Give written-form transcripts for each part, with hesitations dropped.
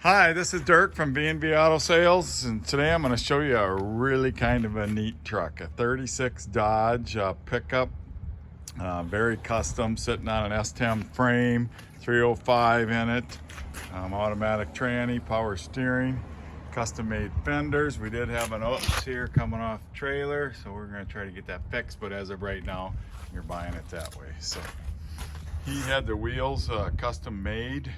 Hi, this is Dirk from B&B Auto Sales, and today I'm going to show you a really kind of a neat truck, a 36 Dodge pickup, very custom, sitting on an S10 frame, 305 in it, automatic tranny, power steering, custom-made fenders. We did have an oops here coming off trailer, so we're going to try to get that fixed, but as of right now, you're buying it that way. So he had the wheels custom made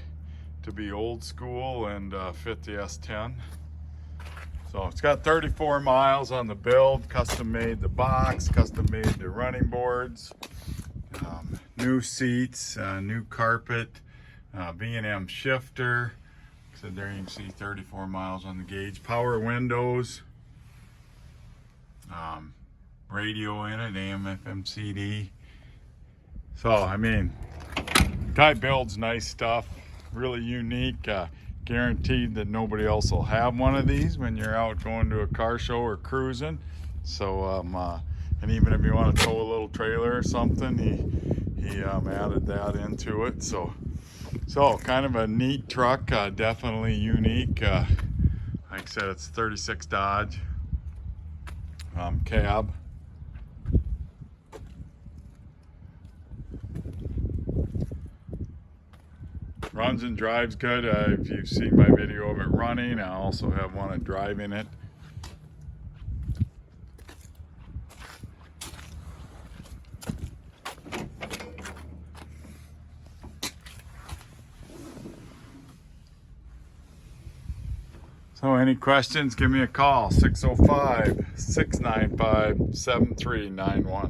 to be old school and fit the S10. So it's got 34 miles on the build, custom made the box, custom made the running boards, new seats, new carpet, B&M shifter. So there you can see 34 miles on the gauge, power windows, radio in it, AM, FM, CD. So I mean, guy builds nice stuff. Really unique, guaranteed that nobody else will have one of these when you're out going to a car show or cruising. So and even if you want to tow a little trailer or something, he added that into it. So kind of a neat truck, definitely unique. Like I said, it's 36 Dodge cab. Runs and drives good. If you've seen my video of it running, I also have one of driving it. So any questions, give me a call, 605-695-7391.